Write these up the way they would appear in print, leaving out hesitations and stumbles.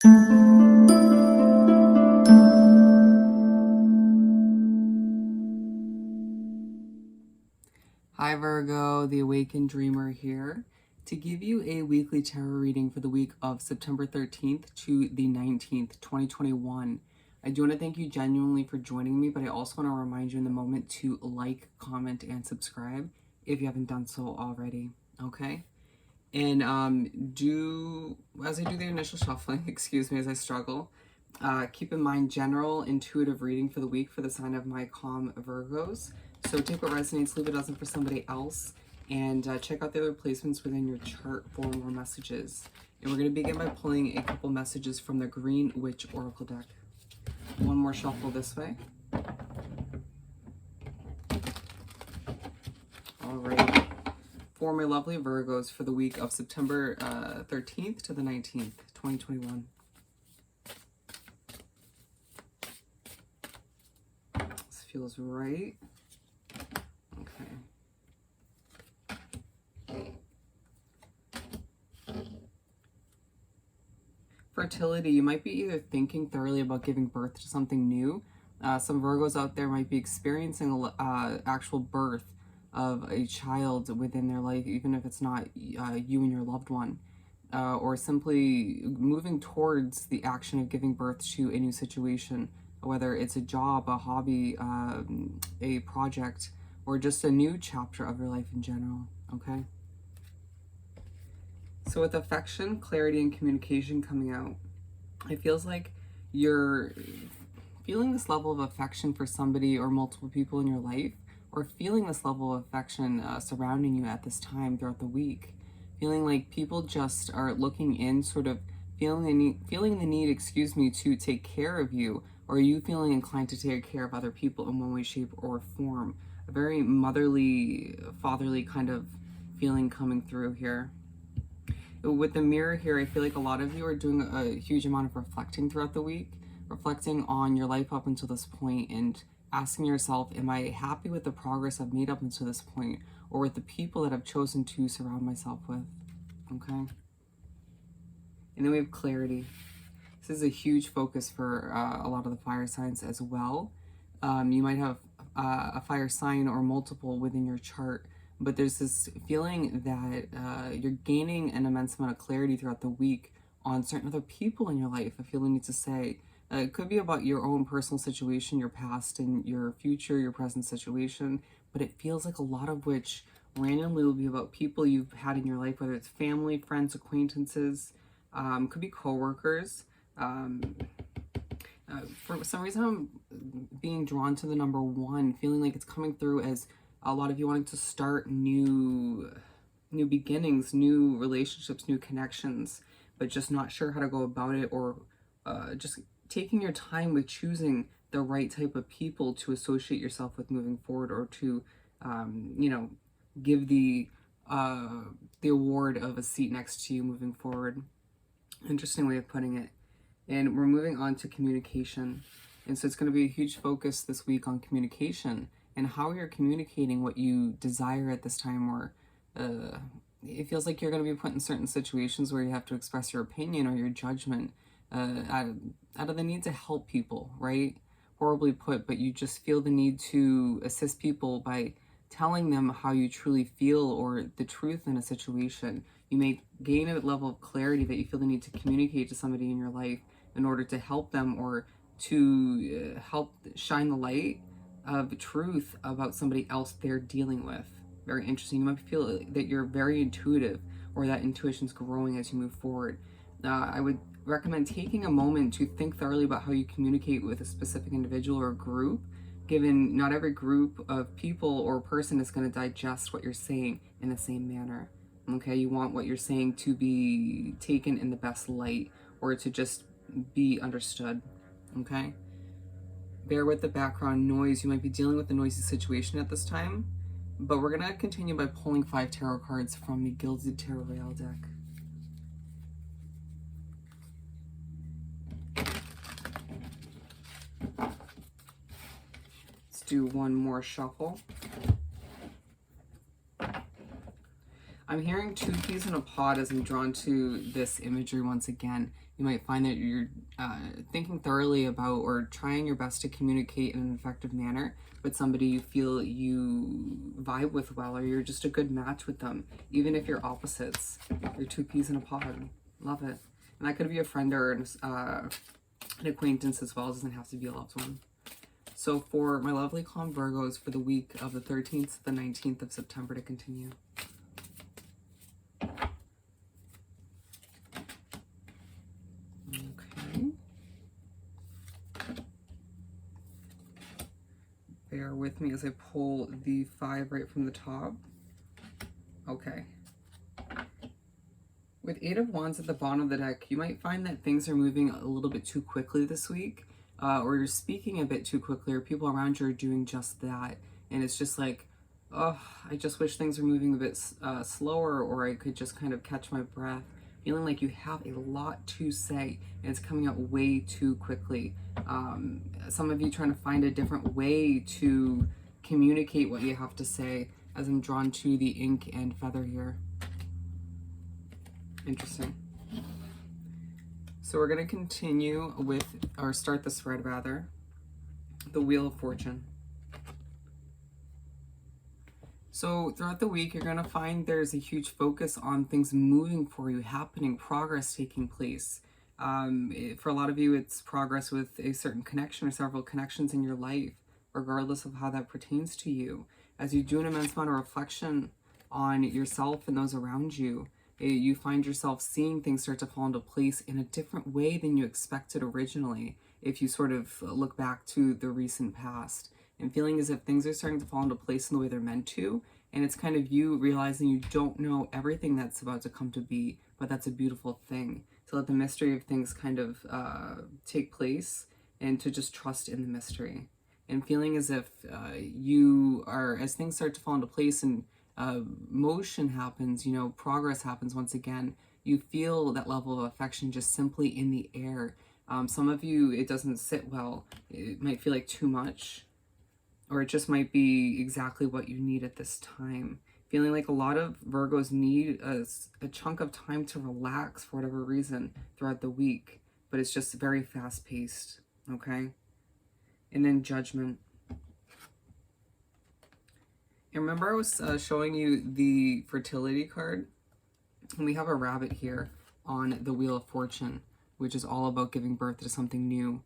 Hi Virgo, the Awakened Dreamer here to give you a weekly tarot reading for the week of September 13th to the 19th, 2021. I do want to thank you genuinely for joining me, but I also want to remind you in the moment to like, comment, and subscribe if you haven't done so already, okay? And as I do the initial shuffling, excuse me as I struggle, keep in mind general intuitive reading for the week for the sign of my calm Virgos. So take what resonates, leave it doesn't for somebody else, and check out the other placements within your chart for more messages. And we're going to begin by pulling a couple messages from the Green Witch Oracle deck. One more shuffle this way. All right. For my lovely Virgos for the week of September 13th to the 19th, 2021. This feels right. Okay. Fertility, you might be either thinking thoroughly about giving birth to something new. Some Virgos out there might be experiencing actual birth of a child within their life, even if it's not you and your loved one, or simply moving towards the action of giving birth to a new situation, whether it's a job, a hobby, a project, or just a new chapter of your life in general, okay? So with affection, clarity, and communication coming out, it feels like you're feeling this level of affection for somebody or multiple people in your life, or feeling this level of affection surrounding you at this time throughout the week. Feeling like people just are looking in, sort of feeling the need, excuse me, to take care of you, or you feeling inclined to take care of other people in one way, shape, or form. A very motherly, fatherly kind of feeling coming through here. With the mirror here, I feel like a lot of you are doing a huge amount of reflecting throughout the week, reflecting on your life up until this point and asking yourself, am I happy with the progress I've made up until this point, or with the people that I've chosen to surround myself with, okay? And then we have clarity. This is a huge focus for a lot of the fire signs as well. You might have a fire sign or multiple within your chart, but there's this feeling that you're gaining an immense amount of clarity throughout the week on certain other people in your life. I feel the need to say, it could be about your own personal situation, your past and your future, your present situation, but it feels like a lot of which randomly will be about people you've had in your life, whether it's family, friends, acquaintances, could be coworkers. For some reason, I'm being drawn to the number 1, feeling like it's coming through as a lot of you wanting to start new beginnings, new relationships, new connections, but just not sure how to go about it, or just taking your time with choosing the right type of people to associate yourself with moving forward, or to, give the award of a seat next to you moving forward. Interesting way of putting it. And we're moving on to communication. And so it's going to be a huge focus this week on communication and how you're communicating what you desire at this time, or it feels like you're going to be put in certain situations where you have to express your opinion or your judgment out of the need to help people, right? Horribly put, but you just feel the need to assist people by telling them how you truly feel or the truth in a situation. You may gain a level of clarity that you feel the need to communicate to somebody in your life in order to help them, or to help shine the light of truth about somebody else they're dealing with. Very interesting. You might feel that you're very intuitive, or that intuition's growing as you move forward. I would recommend taking a moment to think thoroughly about how you communicate with a specific individual or group, given not every group of people or person is going to digest what you're saying in the same manner. Okay, you want what you're saying to be taken in the best light, or to just be understood, okay? Bear with the background noise. You might be dealing with a noisy situation at this time, but we're going to continue by pulling 5 tarot cards from the Gilded Tarot Royale deck. Let's do one more shuffle. I'm hearing two peas in a pod as I'm drawn to this imagery once again. You might find that you're thinking thoroughly about or trying your best to communicate in an effective manner with somebody you feel you vibe with well, or you're just a good match with them, even if you're opposites. You're two peas in a pod. Love it. And that could be a friend or an acquaintance as well. It doesn't have to be a loved one. So for my lovely calm Virgos for the week of the 13th to the 19th of September to continue. Okay. Bear with me as I pull the 5 right from the top. Okay. With 8 of Wands at the bottom of the deck, you might find that things are moving a little bit too quickly this week, or you're speaking a bit too quickly, or people around you are doing just that. And it's just like, oh, I just wish things were moving a bit slower, or I could just kind of catch my breath. Feeling like you have a lot to say and it's coming out way too quickly. Some of you trying to find a different way to communicate what you have to say, as I'm drawn to the ink and feather here. Interesting. So we're going to continue with, or start the spread rather, the Wheel of Fortune. So throughout the week, you're going to find there's a huge focus on things moving for you, happening, progress taking place. For a lot of you, it's progress with a certain connection or several connections in your life, regardless of how that pertains to you. As you do an immense amount of reflection on yourself and those around you, you find yourself seeing things start to fall into place in a different way than you expected originally, if you sort of look back to the recent past, and feeling as if things are starting to fall into place in the way they're meant to. And it's kind of you realizing you don't know everything that's about to come to be, but that's a beautiful thing. To let the mystery of things kind of take place, and to just trust in the mystery. And feeling as if you are, as things start to fall into place and motion happens, progress happens once again, you feel that level of affection just simply in the air. Some of you, it doesn't sit well. It might feel like too much, or it just might be exactly what you need at this time. Feeling like a lot of Virgos need a chunk of time to relax for whatever reason throughout the week, but it's just very fast paced, okay? And then Judgment. And remember I was showing you the Fertility card? And we have a rabbit here on the Wheel of Fortune, which is all about giving birth to something new.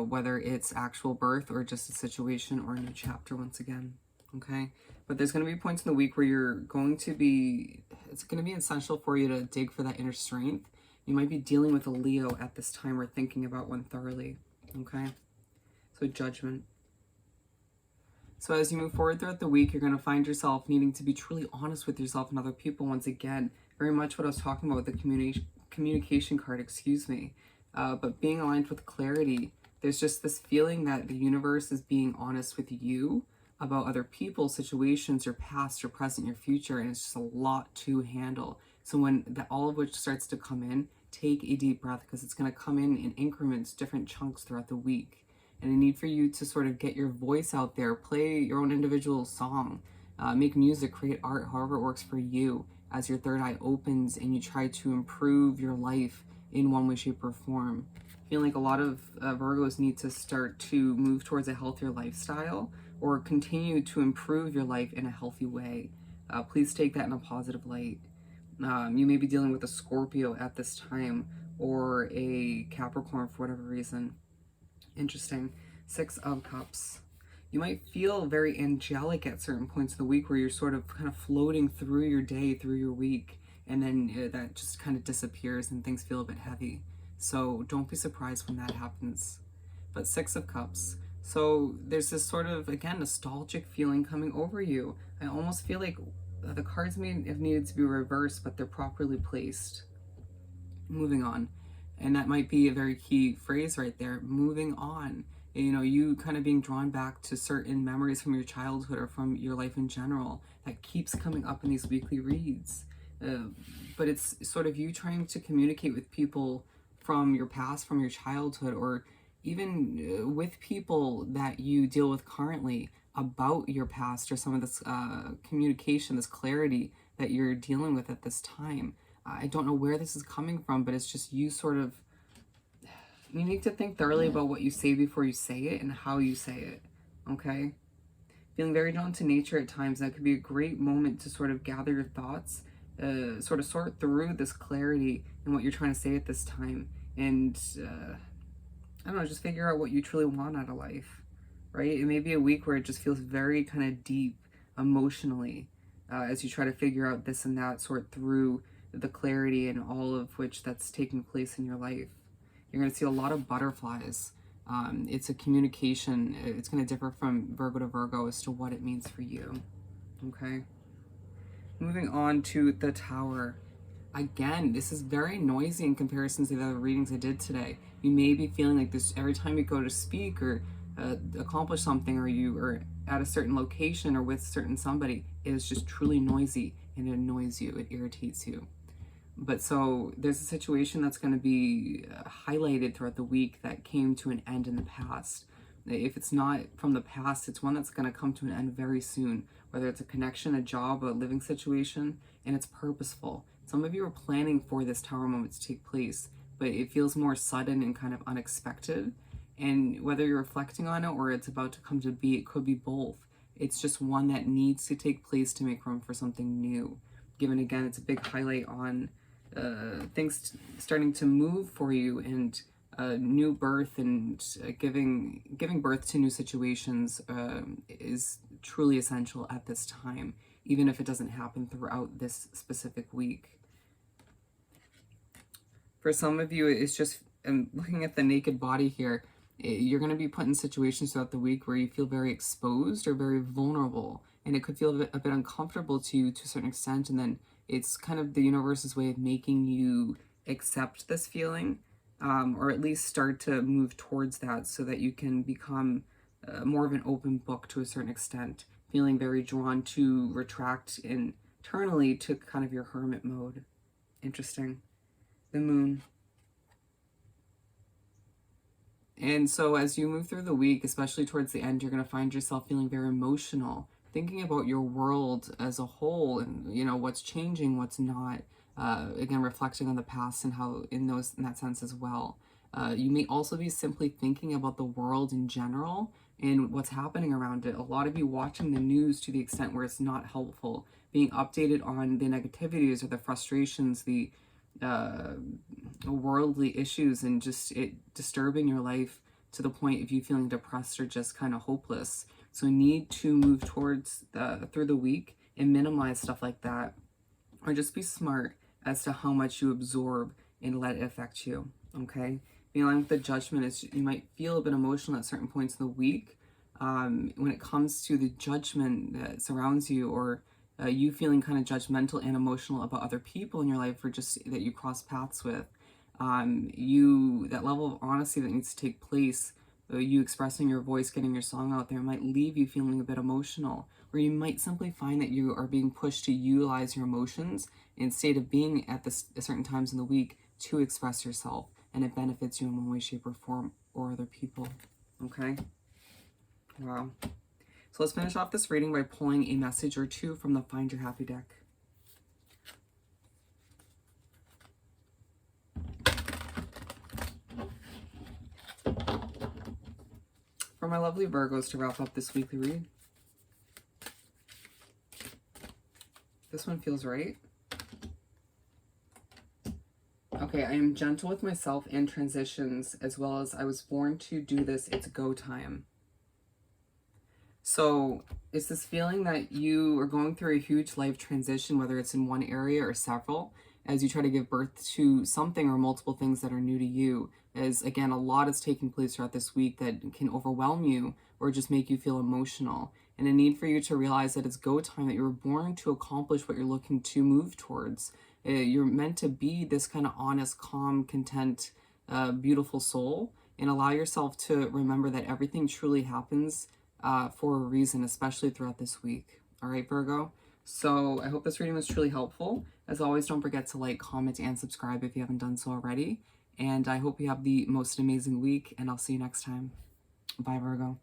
Whether it's actual birth or just a situation or a new chapter once again, okay? But there's going to be points in the week where it's going to be essential for you to dig for that inner strength. You might be dealing with a Leo at this time or thinking about one thoroughly, okay? So Judgment. So as you move forward throughout the week, you're going to find yourself needing to be truly honest with yourself and other people once again. Very much what I was talking about with the communication card, excuse me. But being aligned with clarity. There's just this feeling that the universe is being honest with you about other people, situations, your past, your present, your future, and it's just a lot to handle. So when all of which starts to come in, take a deep breath, because it's going to come in increments, different chunks throughout the week. And a need for you to sort of get your voice out there, play your own individual song, make music, create art, however it works for you, as your third eye opens and you try to improve your life in one way, shape, or form. Feeling like a lot of Virgos need to start to move towards a healthier lifestyle or continue to improve your life in a healthy way. Please take that in a positive light. You may be dealing with a Scorpio at this time, or a Capricorn for whatever reason. Interesting. 6 of Cups. You might feel very angelic at certain points of the week where you're sort of kind of floating through your day, through your week, and then that just kind of disappears and things feel a bit heavy. So don't be surprised when that happens. But 6 of Cups. So there's this sort of, again, nostalgic feeling coming over you. I almost feel like the cards may have needed to be reversed, but they're properly placed. Moving on. And that might be a very key phrase right there, moving on. You kind of being drawn back to certain memories from your childhood or from your life in general that keeps coming up in these weekly reads. But it's sort of you trying to communicate with people from your past, from your childhood, or even with people that you deal with currently about your past, or some of this communication, this clarity that you're dealing with at this time. I don't know where this is coming from, but it's just you need to think thoroughly about what you say before you say it and how you say it, okay? Feeling very drawn to nature at times, that could be a great moment to sort of gather your thoughts, sort of sort through this clarity and what you're trying to say at this time. And I don't know, just figure out what you truly want out of life, right? It may be a week where it just feels very kind of deep emotionally as you try to figure out this and that, sort through the clarity and all of which that's taking place in your life. You're going to see a lot of butterflies. It's a communication. It's going to differ from Virgo to Virgo as to what it means for you. Okay. Moving on to the Tower. Again, this is very noisy in comparison to the other readings I did today. You may be feeling like this every time you go to speak or accomplish something, or you are at a certain location or with certain somebody. It is just truly noisy and it annoys you. It irritates you. But so there's a situation that's going to be highlighted throughout the week that came to an end in the past. If it's not from the past, it's one that's going to come to an end very soon, whether it's a connection, a job, a living situation, and it's purposeful. Some of you are planning for this Tower moment to take place, but it feels more sudden and kind of unexpected. And whether you're reflecting on it or it's about to come to be, it could be both. It's just one that needs to take place to make room for something new. Given again, it's a big highlight on things starting to move for you, and new birth and giving birth to new situations is truly essential at this time, even if it doesn't happen throughout this specific week. For some of you, it's just looking at the naked body here. You're going to be put in situations throughout the week where you feel very exposed or very vulnerable, and it could feel a bit uncomfortable to you to a certain extent, and then it's kind of the universe's way of making you accept this feeling, or at least start to move towards that so that you can become more of an open book to a certain extent, feeling very drawn to retract internally to kind of your hermit mode. Interesting. The Moon. And so as you move through the week, especially towards the end, you're going to find yourself feeling very emotional, thinking about your world as a whole and, you know, what's changing, what's not. Again, reflecting on the past and how in that sense as well. You may also be simply thinking about the world in general and what's happening around it. A lot of you watching the news to the extent where it's not helpful, being updated on the negativities or the frustrations, the worldly issues, and just it disturbing your life to the point of you feeling depressed or just kind of hopeless. So need to move towards through the week and minimize stuff like that, or just be smart as to how much you absorb and let it affect you. Okay, being aligned with the Judgment is you might feel a bit emotional at certain points in the week when it comes to the judgment that surrounds you, or you feeling kind of judgmental and emotional about other people in your life, or just that you cross paths with. That level of honesty that needs to take place, you expressing your voice, getting your song out there, might leave you feeling a bit emotional, or you might simply find that you are being pushed to utilize your emotions instead of being at certain times in the week to express yourself, and it benefits you in one way, shape, or form, or other people. Okay? Wow. So let's finish off this reading by pulling a message or two from the Find Your Happy deck. For my lovely Virgos to wrap up this weekly read. This one feels right. Okay, I am gentle with myself and transitions, as well as I was born to do this. It's go time. So it's this feeling that you are going through a huge life transition, whether it's in one area or several, as you try to give birth to something or multiple things that are new to you. As again, a lot is taking place throughout this week that can overwhelm you or just make you feel emotional. And a need for you to realize that it's go time, that you were born to accomplish what you're looking to move towards. You're meant to be this kind of honest, calm, content, beautiful soul, and allow yourself to remember that everything truly happens for a reason, especially throughout this week. All right, Virgo? So I hope this reading was truly helpful. As always, don't forget to like, comment, and subscribe if you haven't done so already. And I hope you have the most amazing week, and I'll see you next time. Bye, Virgo.